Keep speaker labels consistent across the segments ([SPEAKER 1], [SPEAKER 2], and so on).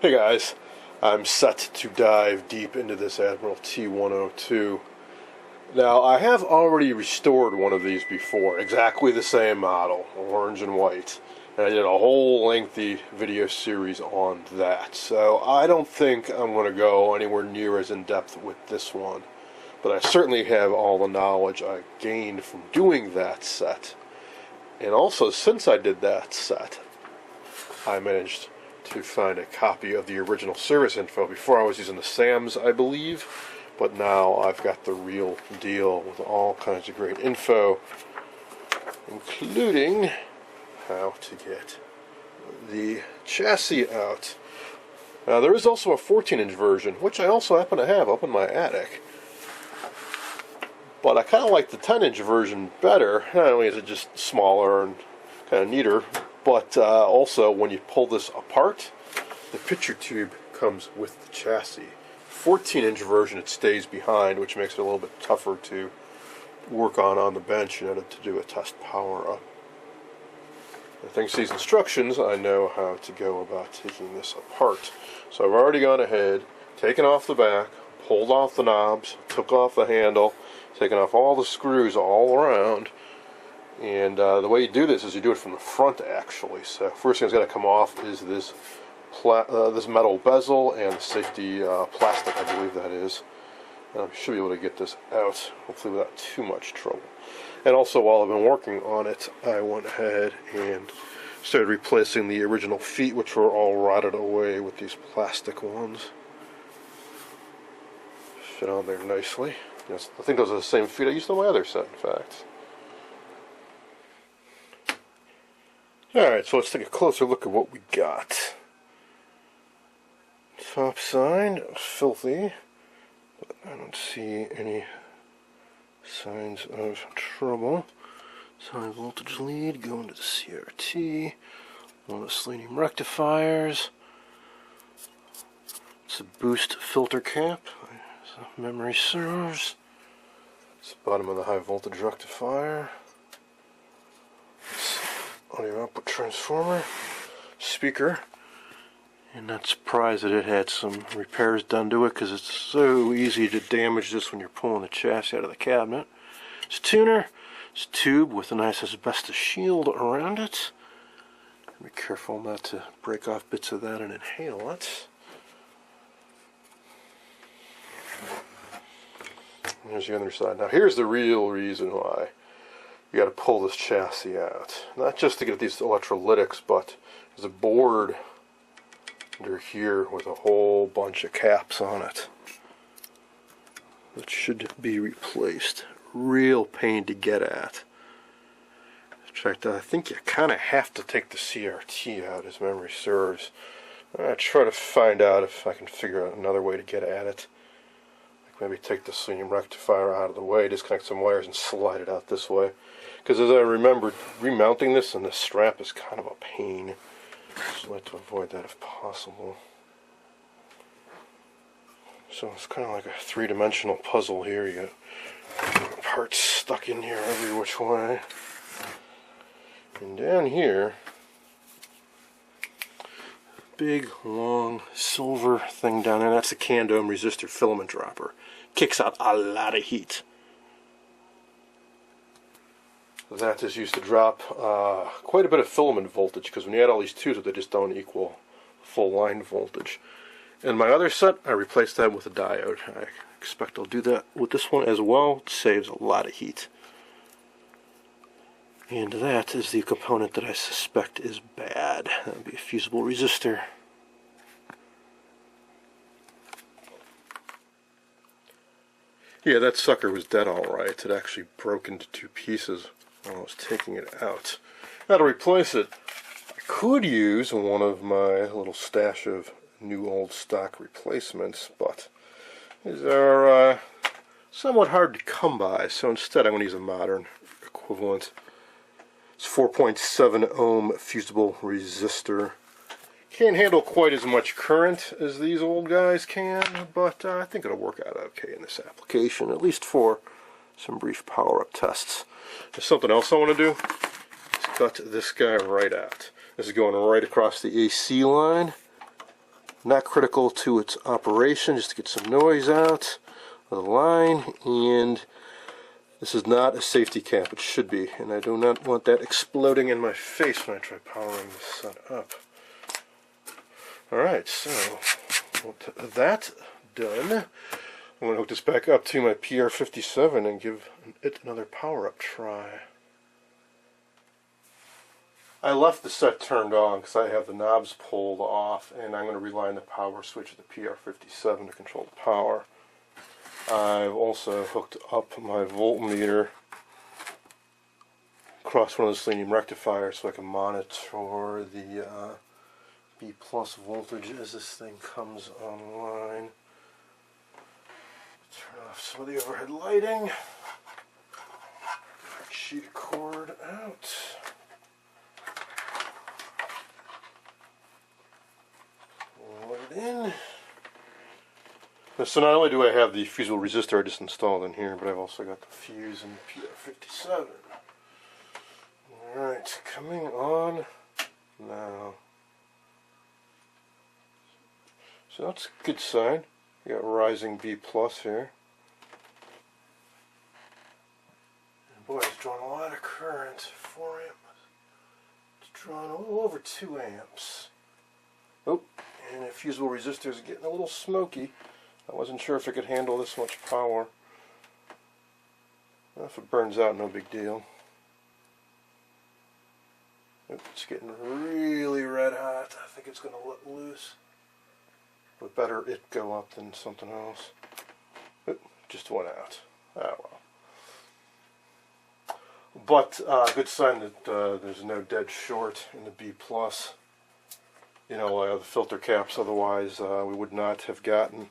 [SPEAKER 1] Hey guys, I'm set to dive deep into this Admiral T-102. Now, I have already restored one of these before, exactly the same model, orange and white. And I did a whole lengthy video series on that. So I don't think I'm going to go anywhere near as in-depth with this one. But I certainly have all the knowledge I gained from doing that set. And also, since I did that set, I managed to find a copy of the original service info. Before I was using the SAMs, I believe, but now I've got the real deal with all kinds of great info, including how to get the chassis out. Now, there is also a 14-inch version, which I also happen to have up in my attic, but I kind of like the 10-inch version better. Not only is it just smaller and kind of neater, but also when you pull this apart, the picture tube comes with the chassis. 14-inch version, it stays behind, which makes it a little bit tougher to work on the bench in order to do a test power up. And thanks to these instructions, I know how to go about taking this apart. So I've already gone ahead, taken off the back, pulled off the knobs, took off the handle, taken off all the screws all around. And the way you do this is you do it from the front, actually. So first thing that's going to come off is this metal bezel and the safety plastic, I believe that is. I should be able to get this out, hopefully without too much trouble. And also, while I've been working on it, I went ahead and started replacing the original feet, which were all rotted away, with these plastic ones. Fit on there nicely. Yes, I think those are the same feet I used on my other set, in fact. Alright, so let's take a closer look at what we got. Top side, filthy, but I don't see any signs of trouble. High voltage lead going to the CRT. One of the selenium rectifiers. It's a boost filter cap, as memory serves. It's the bottom of the high voltage rectifier. Audio output transformer, speaker, and not surprised that it had some repairs done to it because it's so easy to damage this when you're pulling the chassis out of the cabinet. It's a tuner, it's a tube with a nice asbestos shield around it. Be careful not to break off bits of that and inhale it. There's the other side. Now here's the real reason why you got to pull this chassis out. Not just to get these electrolytics, but there's a board under here with a whole bunch of caps on it that should be replaced. Real pain to get at. In fact, I think you kind of have to take the CRT out, as memory serves. I'll try to find out if I can figure out another way to get at it. Like maybe take the selenium rectifier out of the way, disconnect some wires and slide it out this way. Because as I remember, remounting this and the strap is kind of a pain. So I'd like to avoid that if possible. So it's kind of like a three-dimensional puzzle here. You got parts stuck in here every which way. And down here, big, long, silver thing down there. That's a Candome resistor filament dropper. Kicks out a lot of heat. That is used to drop quite a bit of filament voltage, because when you add all these twos, they just don't equal full line voltage. In my other set, I replaced that with a diode. I expect I'll do that with this one as well. It saves a lot of heat. And that is the component that I suspect is bad. That would be a fusible resistor. Yeah, that sucker was dead alright. It actually broke into two pieces while I was taking it out. Now to replace it, I could use one of my little stash of new old stock replacements, but these are somewhat hard to come by, so instead I'm going to use a modern equivalent. It's 4.7 ohm fusible resistor. Can't handle quite as much current as these old guys can, but I think it'll work out okay in this application, at least for some brief power-up tests. There's something else I want to do. Let's cut this guy right out. This is going right across the AC line. Not critical to its operation, just to get some noise out of the line. And this is not a safety cap. It should be, and I do not want that exploding in my face when I try powering this set up. Alright, so with that done, I'm going to hook this back up to my PR57 and give it another power-up try. I left the set turned on because I have the knobs pulled off, and I'm going to rely on the power switch of the PR57 to control the power. I've also hooked up my voltmeter across one of the selenium rectifiers so I can monitor the B plus voltage as this thing comes online. Turn off some of the overhead lighting. Sheet of cord out. Load it in. So not only do I have the fusible resistor I just installed in here, but I've also got the fuse in the PR57. Alright, coming on now. So that's a good sign. We got rising B plus here. And boy, it's drawing a lot of current. 4 amps. It's drawing a little over 2 amps. Oh, and the fusible resistor is getting a little smoky. I wasn't sure if it could handle this much power. Well, if it burns out, no big deal. It's getting really red hot. I think it's going to let loose. But better it go up than something else. Oop, just went out. Ah well. But good sign that there's no dead short in the B plus. You know, the filter caps. Otherwise, we would not have gotten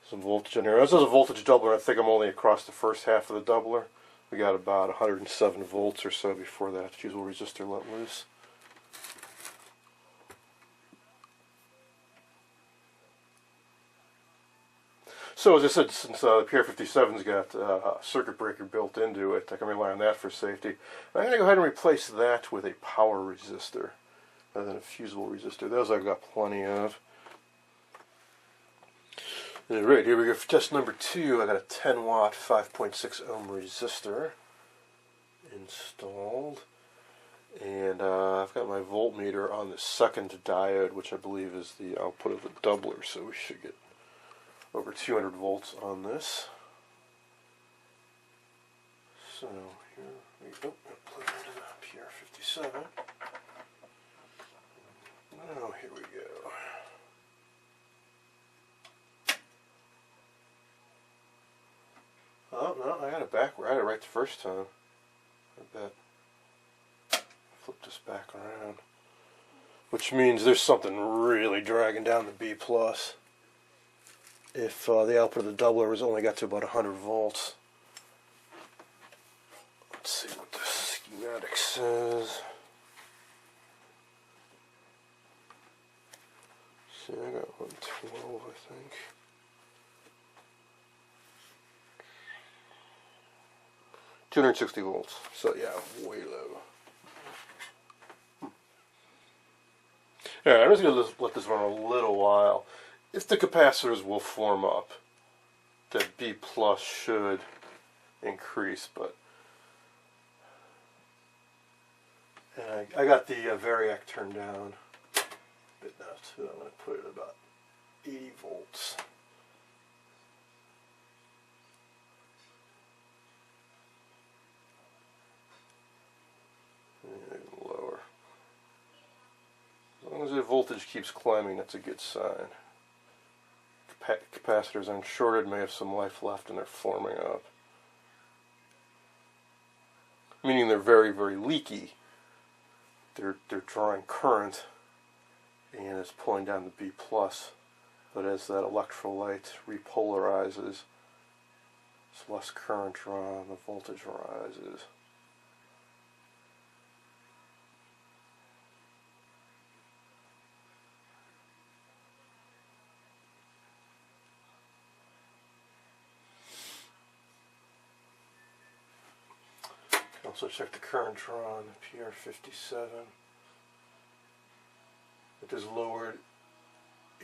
[SPEAKER 1] some voltage in here. This is a voltage doubler. I think I'm only across the first half of the doubler. We got about 107 volts or so before that fusible resistor let loose. So as I said, since the PR57's got a circuit breaker built into it, I can rely on that for safety. I'm going to go ahead and replace that with a power resistor rather than a fusible resistor. Those I've got plenty of. Alright, here we go for test number 2. I got a 10 watt 5.6 ohm resistor installed. And I've got my voltmeter on the second diode, which I believe is the output of the doubler, so we should get over 200 volts on this. So here we go. Plug it into the PR57. Oh, here we go. Oh no, I got it backward. I had it right the first time. I bet. Flip this back around. Which means there's something really dragging down the B plus. If the output of the doubler was only got to about 100 volts. Let's see what the schematic says. See, I got 112, I think. $260 volts. So yeah, way low. Alright, I'm just going to let this run a little while. If the capacitors will form up, the B plus should increase, but and I got the variac turned down a bit now too. I'm going to put it at about 80 volts. Even lower. As long as the voltage keeps climbing, that's a good sign. Capacitors unshorted may have some life left and they're forming up. Meaning they're very, very leaky. They're drawing current and it's pulling down the B plus. But as that electrolyte repolarizes, it's less current drawn, the voltage rises. Also check the current draw on the PR57. It is lowered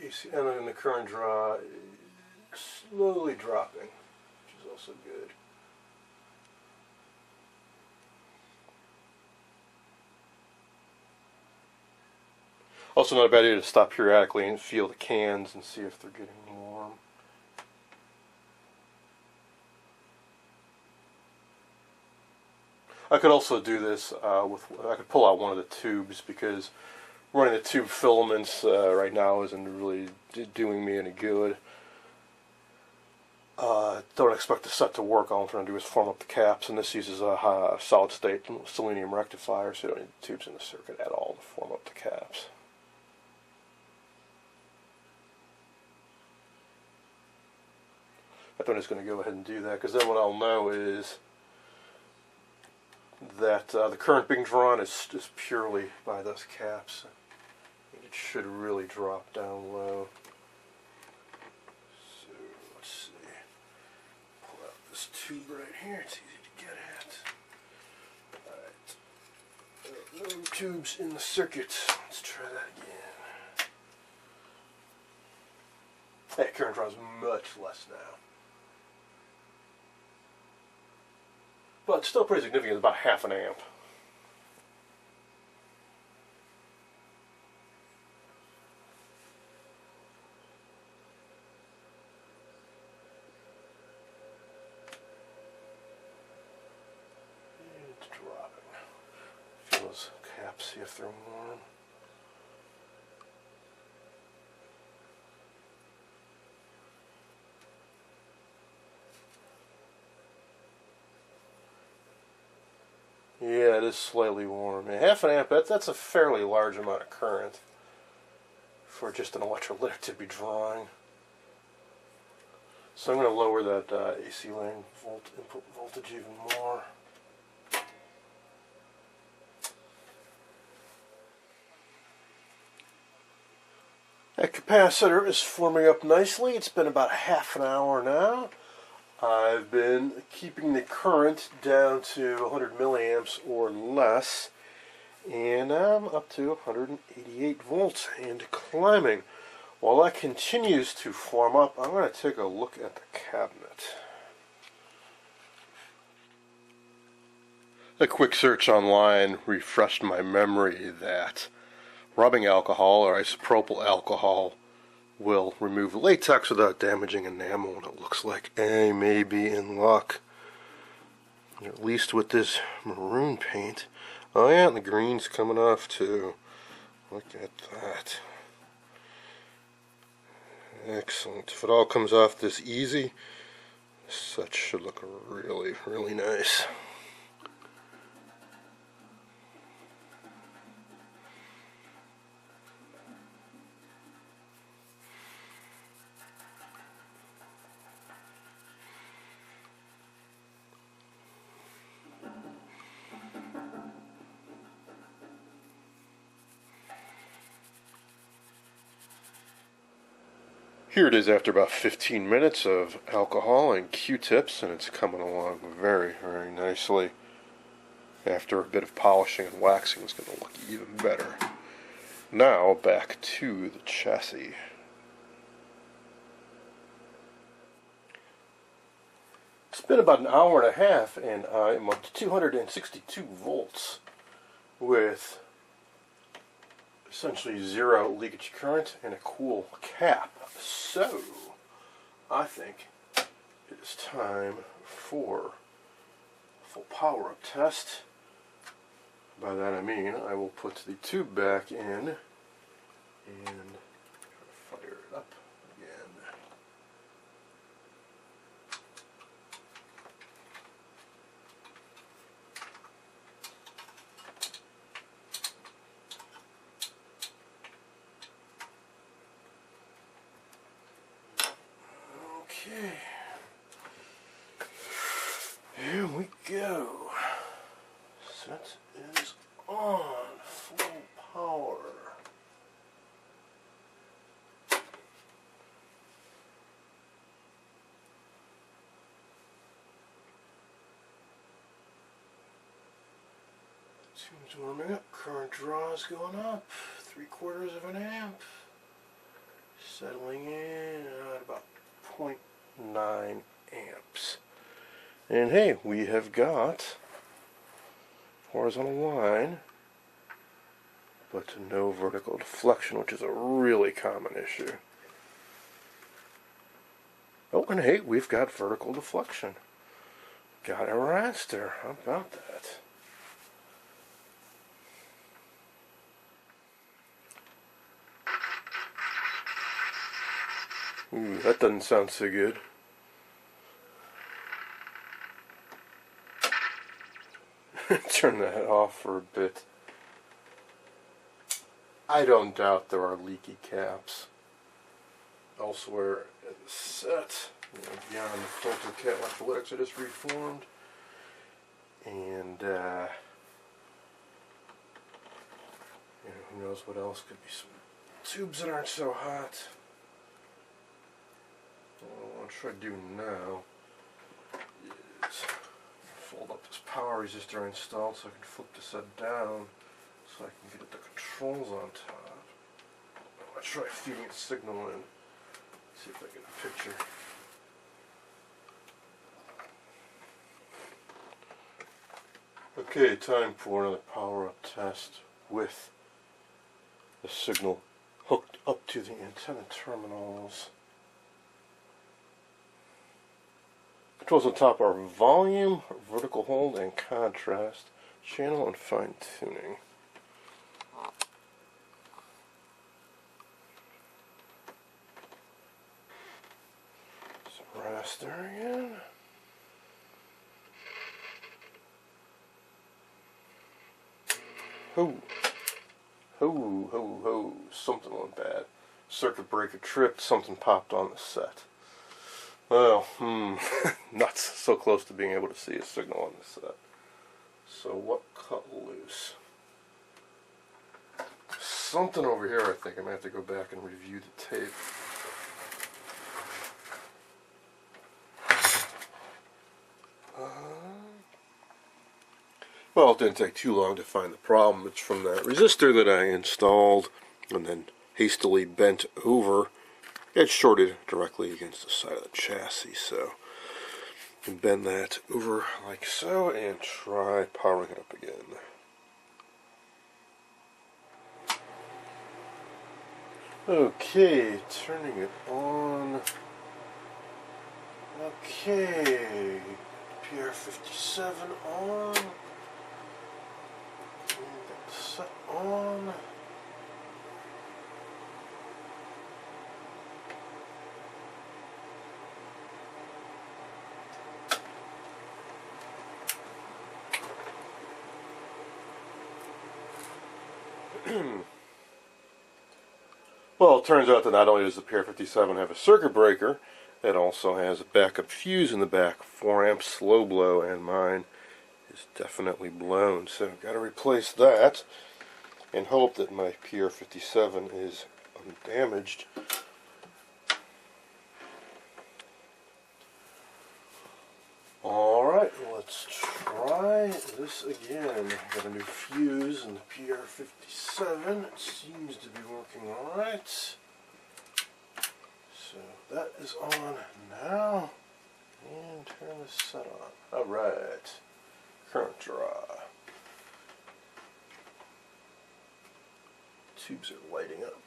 [SPEAKER 1] AC, and then the current draw is slowly dropping, which is also good. Also not a bad idea to stop periodically and feel the cans and see if they're getting warm. I could also do this I could pull out one of the tubes, because running the tube filaments right now isn't really doing me any good. Don't expect the set to work. All I'm trying to do is form up the caps, and this uses a solid state selenium rectifier, so you don't need the tubes in the circuit at all to form up the caps. I think I'm just going to go ahead and do that, because then what I'll know is that the current being drawn is just purely by those caps. It should really drop down low. So let's see. Pull out this tube right here. It's easy to get at. Alright. No tubes in the circuit. Let's try that again. That current draws much less now. But still pretty significant, about half an amp. And it's dropping. Feel those caps, see if they're warm. Yeah, it is slightly warm. Half an amp, that's a fairly large amount of current for just an electrolytic to be drawing. So I'm going to lower that AC line input voltage even more. That capacitor is forming up nicely. It's been about half an hour now. I've been keeping the current down to 100 milliamps or less, and I'm up to 188 volts and climbing. While that continues to form up, I'm going to take a look at the cabinet. A quick search online refreshed my memory that rubbing alcohol or isopropyl alcohol will remove latex without damaging enamel, and it looks like I may be in luck. At least with this maroon paint. Oh yeah, and the green's coming off too. Look at that. Excellent. If it all comes off this easy, such should look really, really nice. Here it is after about 15 minutes of alcohol and Q-tips, and it's coming along very, very nicely. After a bit of polishing and waxing, it's going to look even better. Now, back to the chassis. It's been about an hour and a half, and I'm up to 262 volts with essentially zero leakage current and a cool cap. So, I think it is time for a full power-up test. By that I mean I will put the tube back in and fire it up again. Okay, here we go. Set is on, full power. Tube's warming up, current draw is going up, 3/4 of an amp. settling in at about 0.9 amps. And hey, we have got horizontal line, but no vertical deflection, which is a really common issue. Oh, and hey, we've got vertical deflection. Got a raster. How about that? Ooh, that doesn't sound so good. Turn that off for a bit. I don't doubt there are leaky caps elsewhere in the set. You know, beyond the filter cap electrolytics I just reformed. And, you know, who knows what else. Could be some tubes that aren't so hot. What I want to try to do now is fold up this power resistor I installed so I can flip this set down so I can get the controls on top. I want to try feeding a signal in. See if I get a picture. Okay, time for another power up test with the signal hooked up to the antenna terminals. Controls on top are volume, vertical hold, and contrast, channel, and fine tuning. Some raster again. Ho, ho, ho, ho, something went bad. Circuit breaker tripped, something popped on the set. Well, nuts, so close to being able to see a signal on the set. So what cut loose? Something over here, I think. I might have to go back and review the tape. Well, it didn't take too long to find the problem. It's from that resistor that I installed and then hastily bent over. It shorted directly against the side of the chassis, so you can bend that over like so and try powering it up again. Okay, turning it on. Okay, PR57 on. Set on. Well, it turns out that not only does the PR57 have a circuit breaker, it also has a backup fuse in the back, 4 amp slow blow, and mine is definitely blown. So I've got to replace that and hope that my PR57 is undamaged. Alright, let's try this again. Got a new fuse in the PR57. It seems to be working alright. So that is on now. And turn the set on. Alright. Current draw. Tubes are lighting up.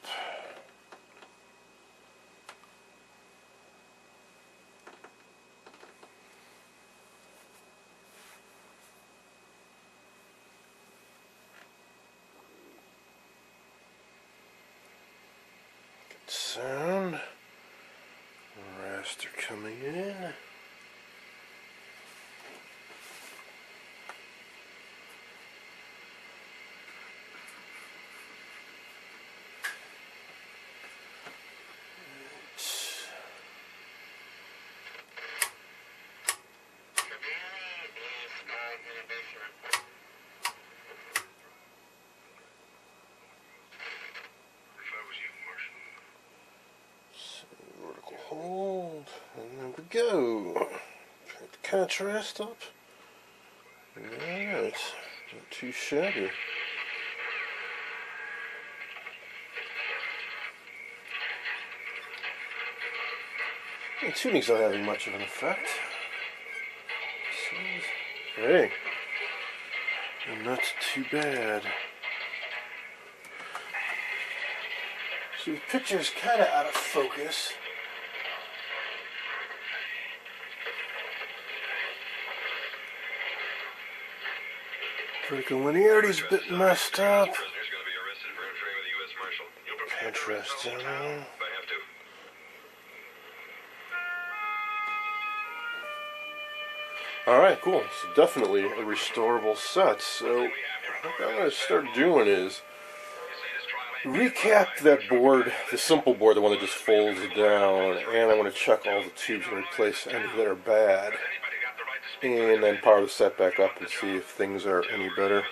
[SPEAKER 1] Good sound. Raster coming in. Vertical hold, and there we go. Turn the contrast up. Alright, not too shabby. The tuning's not having much of an effect. So, hey, not too bad. So the picture's kind of out of focus. Vertical linearity's a bit messed up. Interesting. Alright, cool. So definitely a restorable set. So what I'm going to start doing is recap that board, the simple board, the one that just folds down, and I want to check all the tubes and replace any that are bad. And then power the set back up and see if things are any better.